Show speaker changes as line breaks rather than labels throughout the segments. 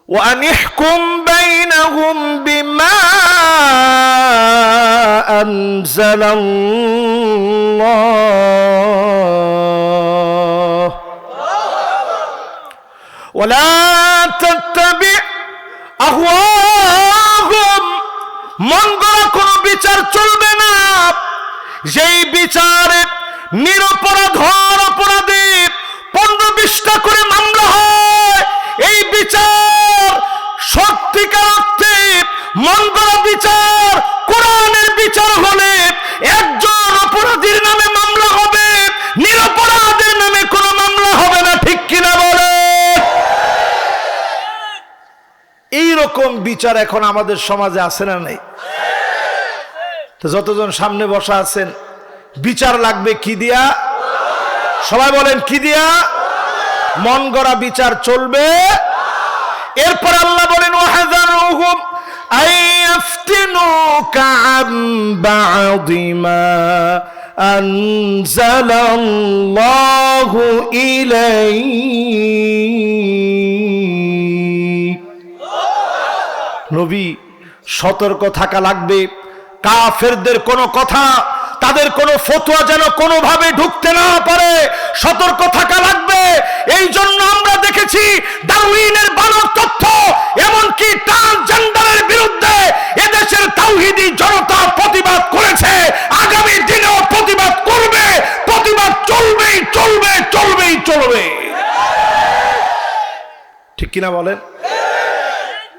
وأن يحكم بينهم بما أنزل الله ولا تتبع أهواءهم মন গড়া কোনো বিচার চলবে না যেই বিচারে নিরপরাধ হওয়ার অপরাধী 15-20টা করে মামলা হয় এই বিচার সত্যিকার অর্থে মন গড়া বিচার কোরআনের বিচার হলে একজন অপরাধীর নামে মামলা হবে নিরপরাধের নামে কোনো মামলা হবে না ঠিক কিনা বলে এইরকম বিচার এখন আমাদের সমাজে আছে না নাই তো যতজন সামনে বসা আছেন বিচার লাগবে কি দিয়া সবাই বলেন কি দিয়া মন গড়া বিচার চলবে এরপর আল্লাহ বলেন ওয়াহযারুহুম আইয়াফতিনুকা আন বা'দি মা আনজালাল্লাহু ইলাইক নবী সতর্ক থাকা লাগবে কাফেরদের কোনো কথা তাদের কোনো ফতোয়া যেন কোনোভাবে ঢুকতে না পারে সতর্ক থাকা লাগবে এই জন্য আমরা দেখেছি ডারউইনের বানোয়াট তথ্য এমনকি ট্রান্সজেন্ডারের বিরুদ্ধে এদেশের তাওহীদি জনতা প্রতিবাদ করেছে আগামী দিনেও প্রতিবাদ করবে প্রতিবাদ চলবেই চলবে চলবেই চলবে ঠিক কিনা বলেন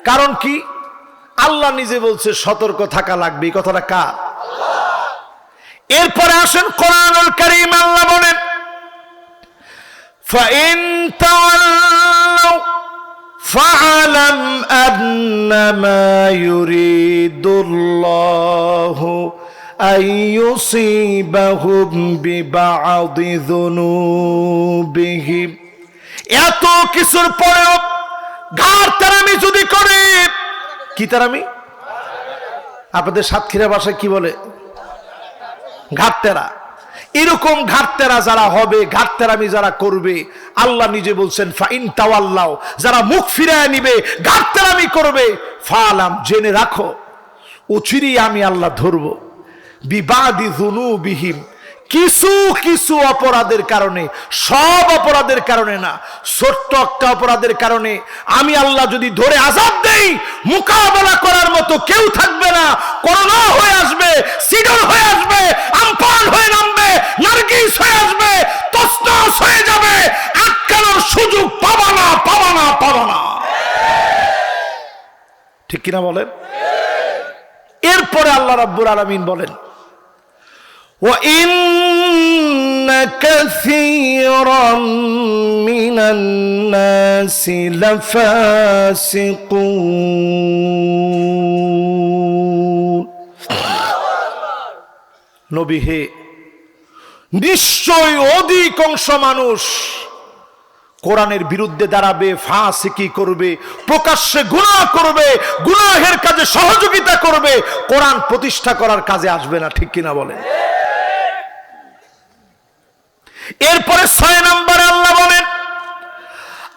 কারণ কি আল্লাহ নিজে বলছে সতর্ক থাকা লাগবে এই কথাটা কার এরপরে আসেন কোরআনুল কারীম আল্লাহ বলেন ফাইন তাওয়াল্লাউ ফাআলাম আন্নামা ইউরিদুল্লাহু আইয়ুসিবাহুম বিবা'দি যুনুবিহিম এত কিছুর পরেও ঘাড় তারামি যদি করে কি তারামি আপনাদের সাতক্ষীরা ভাষায় কি বলে ঘাটতেরা এরকম ঘাটতেরা যারা হবে ঘাটতেরামি যারা করবে আল্লাহ নিজে বলছেন ফাইন তাওয়াল্লাও যারা মুখ ফিরায় নিবে ঘাটতেরামি করবে ফালাম জেনে রাখো অচিরেই আমি আল্লাহ ধরব বিবাদি যুনুবিহিম কিছু কিছু অপরাধের কারণে সব অপরাধের কারণে না ছোট্ট একটা অপরাধের কারণে আমি আল্লাহ যদি ধরে আযাব দেই মোকাবেলা করার মতো কেউ থাকবে না করোনা হয়ে আসবে সিডর হয়ে আসবে আমফান হয়ে নামবে নারগিস হয়ে আসবে তসনস হয়ে যাবে আটকানোর সুযোগ পাবা না পাবা না পাবা না ঠিক কিনা বলেন এরপরে আল্লাহ রাব্বুল আলামিন বলেন وَإِنَّ كَثِيرًا مِنَ النَّاسِ لَفَاسِقُونَ নবী হে নিশ্চয় অধিকাংশ মানুষ কোরআনের বিরুদ্ধে দাঁড়াবে ফাসিকি করবে প্রকাশ্যে গুনাহ করবে গুনাহের কাজে সহযোগিতা করবে কোরআন প্রতিষ্ঠা করার কাজে আসবে না ঠিক কিনা বলেন এরপরে 6 নম্বরে আল্লাহ বলেন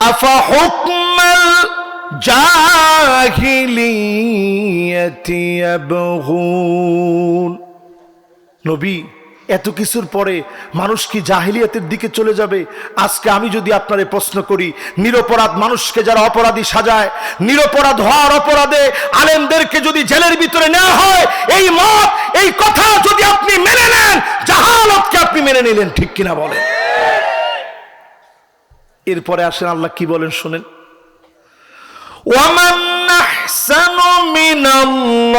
আফা হুকমাল জাহিলিয়াতি ইয়াবগুন নবী এত কিছুর পরে মানুষ কি জাহিলিয়াতের দিকে চলে যাবে আজকে আমি যদি আপনারে প্রশ্ন করি নিরপরাধ মানুষকে যারা অপরাধী সাজায় নিরপরাধ হওয়ার অপরাধে আলেমদেরকে যদি জেলের ভিতরে নেওয়া হয় এই মত এই কথা যদি আপনি মেনে নেন জাহালাতকে আপনি মেনে নিলেন ঠিক কিনা বলেন এরপরে আসেন আল্লাহ কি বলেন শুনেন ওয়ামান আহসানু মিনাল্লাহি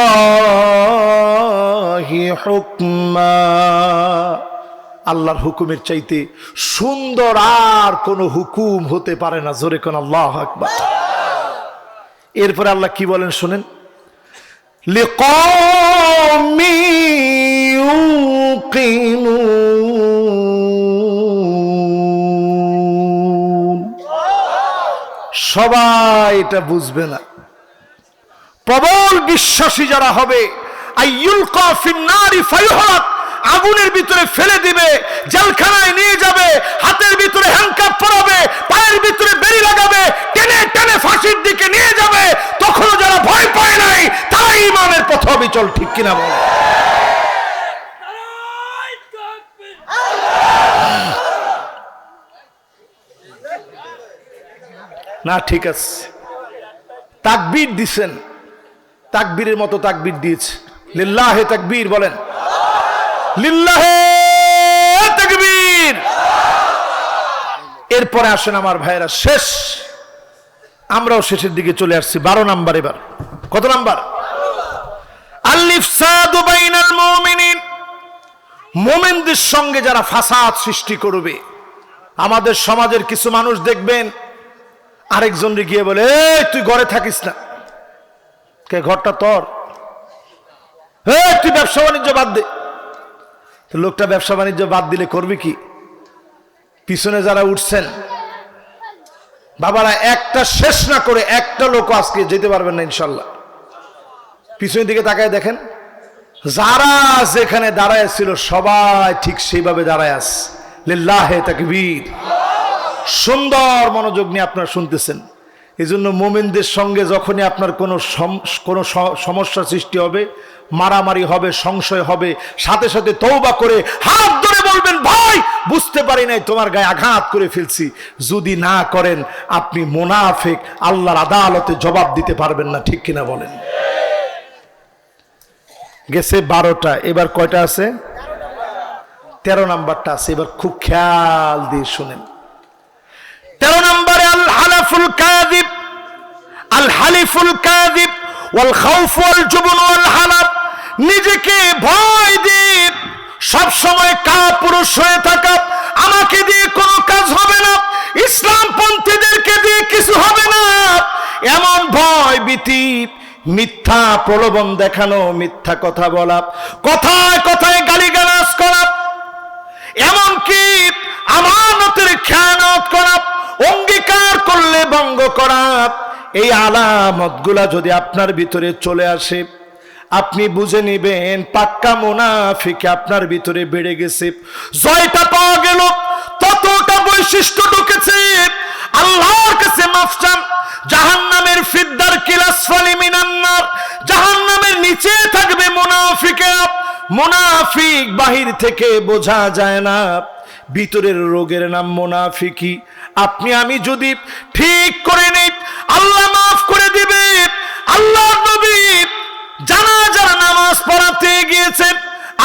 হুকমা আল্লাহর হুকুমের চাইতে সুন্দর আর কোন হুকুম হতে পারে না জোরে কোন আল্লাহু আকবার এরপরে আল্লাহ কি বলেন শুনেন লিকাওমি ইউকিনুন সবাই এটা বুঝবে না প্রবল বিশ্বাসী যারা হবে আইয়ুলকা ফিন্নারি ফায়ুহরাক আগুনের ভিতরে ফেলে দিবে জেলখানায় নিয়ে যাবে হাতের ভিতরে হ্যান্ডকাপ পরাবে পায়ের ভিতরে বেড়ি লাগাবে টেনে টেনে ফাঁসির দিকে নিয়ে যাবে চঞ্চল, ঠিক কিনা বল? না ঠিক আছে, তাকবীর দিছেন, তাকবীরের মতো তাকবীর দিয়েছে। লিল্লাহে তাকবীর বলেন, লিল্লাহে তাকবীর। এরপরে আসেন আমার ভাইয়েরা, শেষ, আমরাও শেষের দিকে চলে আসছি। 12 নাম্বার। এবার কত নাম্বার? আল-ইফসাদু বাইনাল মুমিনিন, মুমিনদের সঙ্গে যারা ফাসাদ সৃষ্টি করবে। আমাদের সমাজের কিছু মানুষ দেখবেন আরেকজনকে গিয়ে বলে, এই তুই ঘরে থাকিস না, কে ঘরটা তোর, এই তুই ব্যবসা বাণিজ্য বাদ দে। লোকটা ব্যবসা বাণিজ্য বাদ দিলে করবে কি? পিছনে যারা উঠছেন বাবারা, একটা শেষ না করে একটা লোক আজকে যেতে পারবেন না ইনশাল্লাহ। পিছনের দিকে তাকায় দেখেন, যারা যেখানে দাঁড়ায় ছিল সবাই ঠিক সেইভাবে দাঁড়ায় আছে। লিল্লাহে তাকবীর। সুন্দর মনোযোগ নিয়ে আপনারা শুনতেছেন। এই জন্য মুমিনদের সঙ্গে যখনই আপনার কোনো সমস্যা সৃষ্টি হবে, মারামারি হবে, সংশয় হবে, সাথে সাথে তওবা করে হাত ধরে বলবেন, ভাই বুঝতে পারি নাই, তোমার গায়ে আঘাত করে ফেলছি। যদি না করেন আপনি মুনাফিক, আল্লাহর আদালতে জবাব দিতে পারবেন না, ঠিক কিনা বলেন? গেছে 12টা, এবার কয়টা আছে? 13 নাম্বারটা আছে। এবার খুব খেয়াল দিয়ে শুনেন। 13 নম্বরে আল হালাফুল কাযিব, আল হালিফুল কাযিব ওয়াল খাউফ ওয়াল জুবন ওয়াল হালাফ, নিজেকে ভয় দিয়ে সব সময় কাপুরুষ হয়ে থাকা, আমাকে দিয়ে কোনো কাজ হবে না, ইসলাম পন্থীদেরকে দিয়ে কিছু হবে না, এমন ভয় ভীতি, মিথ্যা প্রলোভন দেখানো, মিথ্যা কথা বলা, কথায় কথায় গালিগালাজ করা, এমনকি আমানতের খেয়ানত করা, অঙ্গীকার করলে ভঙ্গ করা, এই আলামতগুলা যদি আপনার ভিতরে চলে আসে, আপনি বুঝে নেবেন পাক্কা মুনাফিক আপনার ভিতরে বেড়ে গেছে। জয়টা পাওয়া গেল, ততটা বৈশিষ্ট্য ঢুকেছে। আল্লাহর কাছে মাফ চান। জাহান্নামের ফিদ্দার কিলাসফালি মিনান নার, জাহান্নামের নিচে থাকবে মুনাফিকেরা। মুনাফিক বাহির থেকে বোঝা যায় না, ভিতরের রোগের নাম মুনাফিকি। আপনি আমি যদি ঠিক করে নেই, আল্লাহ মাফ করে দিবে। আল্লাহর নবী জানাজার নামাজ পড়াতে গিয়েছেন,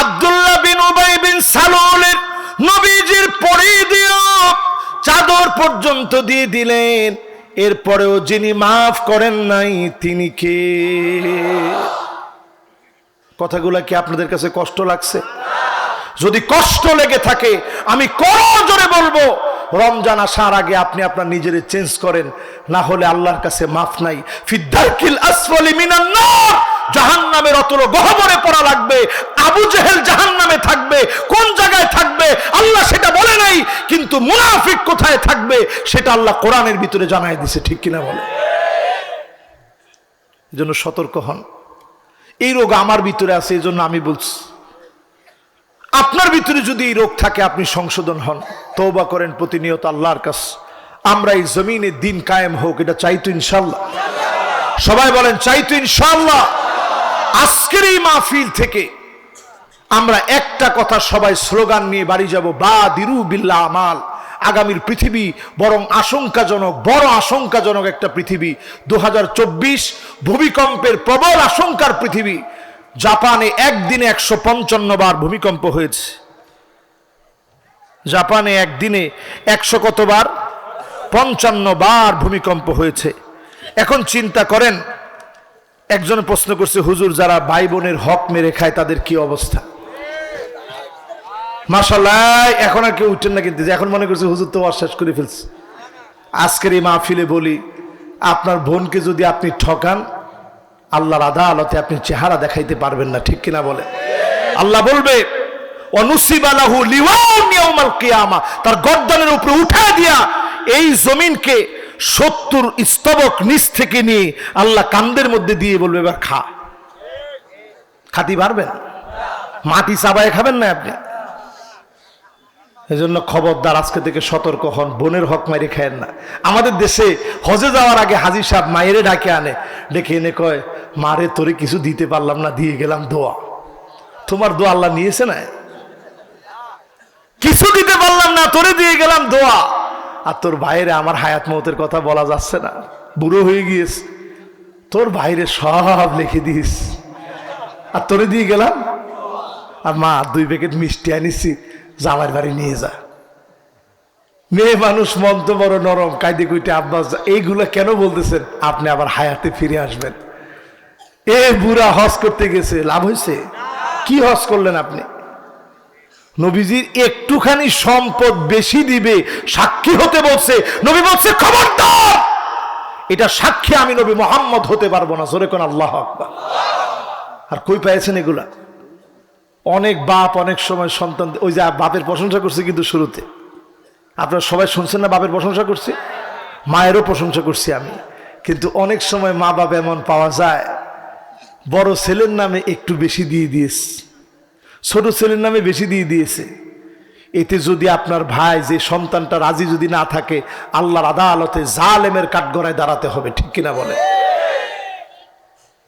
আব্দুল্লাহ বিন উবাই বিন সালুলের নবীজির পরিয়ে দিও চাদর পর্যন্ত দিয়ে দিলেন। এরপরেও যিনি মাফ করেন নাই তিনি কে? কথাগুলা কি আপনাদের কাছে কষ্ট লাগছে? যদি কষ্ট লেগে থাকে আমি করজোরে বলবো, রমজান আসার আগে আপনি আপনার নিজের চেঞ্জ করেন, না হলে আল্লাহর কাছে মাফ নাই। ফিদ্দারকিল আসফালি মিনান নার, জাহান্নামের অতল গহ্বরে পড়া লাগবে। আবু জেহেল জাহান্নামে থাকবে, কোন জায়গায় থাকবে আল্লাহ সেটা বলে নাই, কিন্তু মুনাফিক কোথায় থাকবে সেটা আল্লাহ কোরআনের ভিতরে জানাই দিয়েছে, ঠিক কিনা বলে? এজন্য সতর্ক হন। এই রোগ আমার ভিতরে আছে, এই জন্য আমি বলছি, আপনার ভিতরে যদি এই রোগ থাকে আপনি সংশোধন হন, তওবা করেন প্রতিনিয়ত আল্লাহর কাছে। আমরা এই জমিনে দিন কায়েম হোক, এটা চাইতো ইনশাআল্লাহ। সবাই বলেন চাইতো ইনশাআল্লাহ। আজকের এই মাহফিল থেকে আমরা একটা কথা সবাই স্লোগান নিয়ে বাড়ি যাব, বাদিরু বিল্লাহ আমাল। আগামীর পৃথিবী বরং আশঙ্কাজনক, বড় আশঙ্কাজনক একটা পৃথিবী। 2024 ভূমিকম্পের প্রবল আশঙ্কার পৃথিবী। জাপানে একদিনে 155 বার ভূমিকম্প হয়েছে। জাপানে একদিনে 100 কতবার? 55 বার ভূমিকম্প হয়েছে। এখন চিন্তা করেন, একজন প্রশ্ন করছে, হুজুর যারা ভাই বোনের হক মেরে খায় তাদের কি অবস্থা? মাশাআল্লাহ, এখন আর কেউ উঠেন না, কিন্তু এখন মনে করছে হুজুর তো শেষ করে ফেলছে। আজকের এই মাহফিলে বলি, আপনার বোনকে যদি আপনি ঠকান, আল্লাহর আদালতে আপনি চেহারা দেখাইতে পারবেন না, ঠিক কিনা বলে? আল্লাহ বলবে অনুসিবা লাহু লিওয়াউন ইয়াউমাল কিয়ামা, তার গর্দানের উপরে উঠায় দিয়া এই জমিনকে 70 স্তবক নিচ থেকে নিয়ে আল্লাহ কান্দের মধ্যে দিয়ে বলবে, এবার খা। খাতি পারবেন? মাটি চাবায় খাবেন না আপনি। এজন্য খবরদার, আজকে থেকে সতর্ক হন, বোনের হক মাইরে খায়েন না। আমাদের দেশে হজে যাওয়ার আগে হাজি সাহেব মায়েরে ডাকে আনে, ডেকে এনে কয়, মারে তোরে কিছু দিতে পারলাম না, দিয়ে গেলাম দোয়া। তোমার দোয়া আল্লাহ নিয়েছে না? কিছু দিতে পারলাম না, তোরে দিয়ে গেলাম দোয়া। আর তোর ভাইরে আমার হায়াত মৌতের কথা বলা যাচ্ছে না, বুড়ো হয়ে গিয়েছে, তোর ভাইরে সব লিখে দিস, আর তোরে দিয়ে গেলাম। আর মা 2 প্যাকেট মিষ্টি আনিছি, জামাইয়ের বাড়ি নিয়ে যা। মেয়ে মানুষ, মন তো বড় নরম, কায়দে কুইটে আব্বাস এইগুলো কেন বলতেছেন? আপনি আবার হায়াতে ফিরে আসবেন। এ বুড়া হজ করতে গেছে, লাভ হয়েছে? কি হজ করলেন আপনি? নবীজির একটুখানি সম্পদ বেশি দিবে সাক্ষী হতে বলছে, নবী বলছে খবরদার, এটা সাক্ষী আমি নবী মুহাম্মদ হতে পারবো না। জোরে কোন আল্লাহু আকবার। আর কই পেয়েছেন এগুলা? অনেক বাপ অনেক সময় সন্তান, ওই যে বাপের প্রশংসা করছে কিন্তু শুরুতে, আপনারা সবাই শুনছেন না বাপের প্রশংসা করছি, মায়েরও প্রশংসা করছি আমি, কিন্তু অনেক সময় মা বাবা এমন পাওয়া যায় বড় ছেলের নামে একটু বেশি দিয়ে দিয়েছে, ছোট ছেলের নামে বেশি দিয়ে দিয়েছে। এতে যদি আপনার ভাই, যে সন্তানটা রাজি যদি না থাকে, আল্লাহর আদালতে জালেমের কাঠগড়ায় দাঁড়াতে হবে, ঠিক কিনা বলে?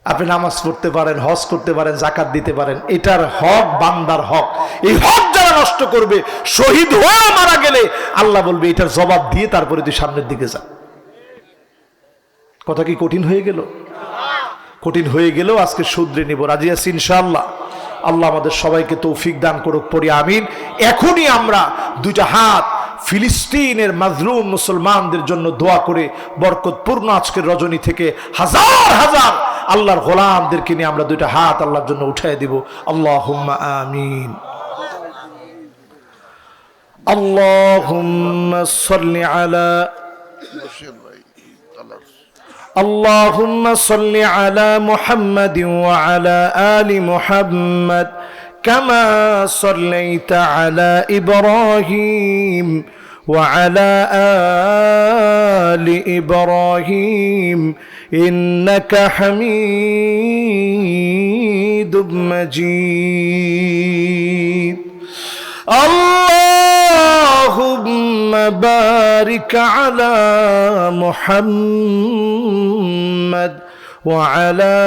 আপনি নামাজ পড়তে পারেন, হজ করতে পারেন, যাকাত দিতে পারেন, এটার হক বান্দার হক। এই হক যারা নষ্ট করবে, শহীদ হয়ে মারা গেলে আল্লাহ বলবে এটার জবাব দিয়ে তারপরে তুই সামনের দিকে যা। কথা কি কঠিন হয়ে গেল? কঠিন হয়ে গেলেও আজকে শুধরে নিব, রাজি আছি ইনশাআল্লাহ। আল্লাহ আমাদের সবাইকে তৌফিক দান করুক, পড়ি আমিন। এখনই আমরা 2টা হাত ফিলিস্তিনের মাজলুম মুসলমানদের জন্য দোয়া করে বরকতপূর্ণ আজকের রজনী থেকে হাজার হাজার আল্লাহর গোলামদেরকে নিয়ে আমরা 2টা হাত আল্লাহর জন্য উঠাই দিব। আল্লাহুম্মা আমিন। আল্লাহুম্মা সাল্লি আলা اللهم صل على محمد وعلى آل محمد كما صليت على إبراهيم وعلى آل إبراهيم إنك حميد مجيد اللهم بارك على محمد وعلى